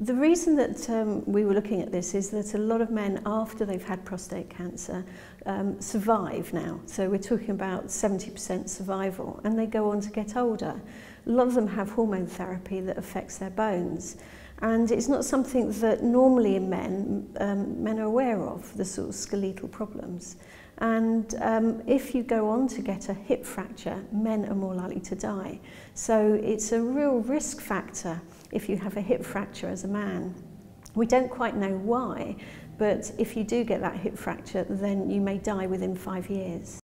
The reason that we were looking at this is that a lot of men, after they've had prostate cancer, survive now. So we're talking about 70% survival, and they go on to get older. A lot of them have hormone therapy that affects their bones. And it's not something that normally in men are aware of, the sort of skeletal problems. And if you go on to get a hip fracture, men are more likely to die. So it's a real risk factor if you have a hip fracture as a man. We don't quite know why, but if you do get that hip fracture, then you may die within 5 years.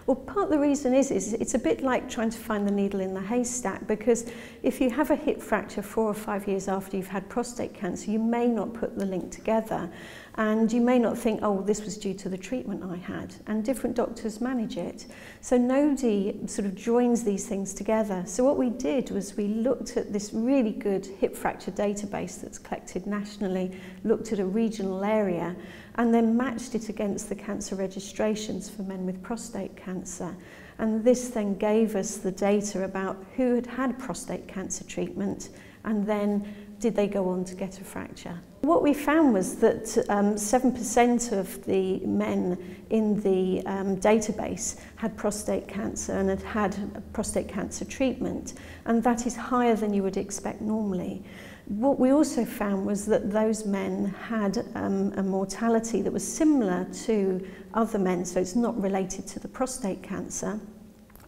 Well, part of the reason is it's a bit like trying to find the needle in the haystack, because if you have a hip fracture 4 or 5 years after you've had prostate cancer, you may not put the link together, and you may not think, oh, this was due to the treatment I had, and different doctors manage it. So nobody sort of joins these things together. So what we did was we looked at this really good hip fracture database that's collected nationally, looked at a regional area, and then matched it against the cancer registrations for men with prostate cancer. And this then gave us the data about who had had prostate cancer treatment, and then did they go on to get a fracture. What we found was that 7% of the men in the database had prostate cancer and had had prostate cancer treatment, and that is higher than you would expect normally. What we also found was that those men had a mortality that was similar to other men, so it's not related to the prostate cancer,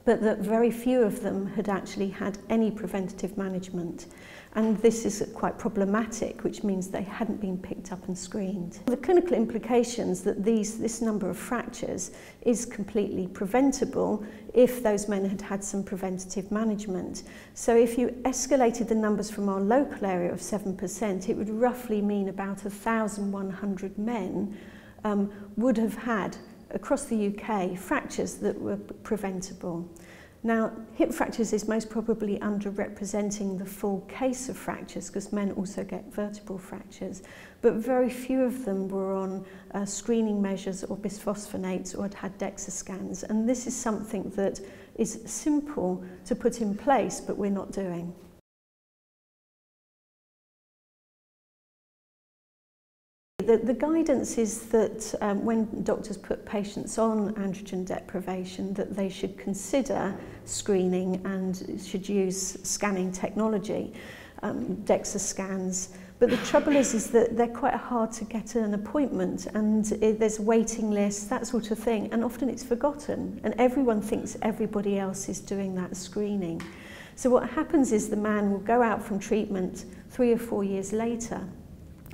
but that very few of them had actually had any preventative management. And this is quite problematic, which means they hadn't been picked up and screened. The clinical implications that this number of fractures is completely preventable if those men had had some preventative management. So if you escalated the numbers from our local area of 7%, it would roughly mean about 1,100 men would have had, across the UK, fractures that were preventable. Now, hip fractures is most probably underrepresenting the full case of fractures, because men also get vertebral fractures, but very few of them were on screening measures or bisphosphonates or had DEXA scans, and this is something that is simple to put in place, but we're not doing. The guidance is that when doctors put patients on androgen deprivation, that they should consider screening and should use scanning technology, DEXA scans. But the trouble is that they're quite hard to get an appointment, and there's waiting lists, that sort of thing, and often it's forgotten, and everyone thinks everybody else is doing that screening. So what happens is the man will go out from treatment 3 or 4 years later.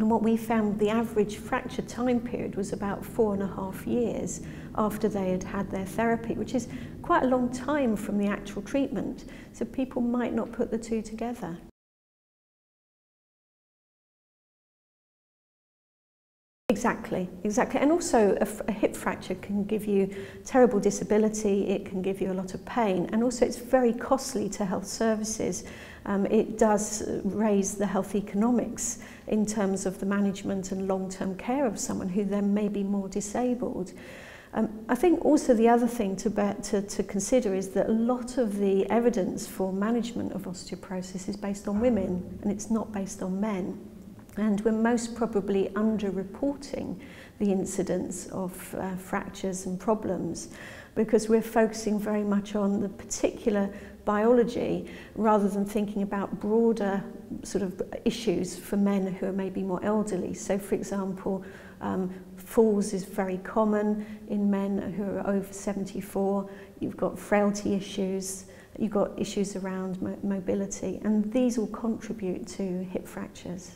And what we found, the average fracture time period was about 4.5 years after they had had their therapy, which is quite a long time from the actual treatment. So people might not put the two together. Exactly. And also a hip fracture can give you terrible disability, it can give you a lot of pain, and also it's very costly to health services. It does raise the health economics in terms of the management and long-term care of someone who then may be more disabled. I think also the other thing to consider is that a lot of the evidence for management of osteoporosis is based on women, and it's not based on men. And we're most probably underreporting the incidence of fractures and problems, because we're focusing very much on the particular biology rather than thinking about broader sort of issues for men who are maybe more elderly. So for example, falls is very common in men who are over 74. You've got frailty issues, you've got issues around mobility, and these all contribute to hip fractures.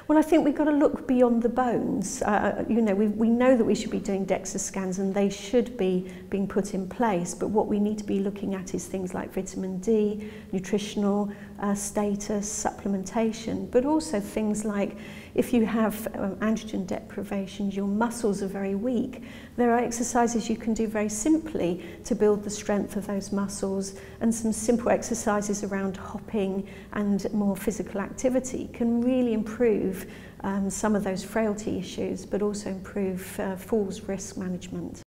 Well, I think we've got to look beyond the bones. You know, we know that we should be doing DEXA scans and they should be being put in place, but what we need to be looking at is things like vitamin D, nutritional status, supplementation, but also things like if you have androgen deprivation, your muscles are very weak. There are exercises you can do very simply to build the strength of those muscles, and some simple exercises around hopping and more physical activity can really improve some of those frailty issues, but also improve falls risk management.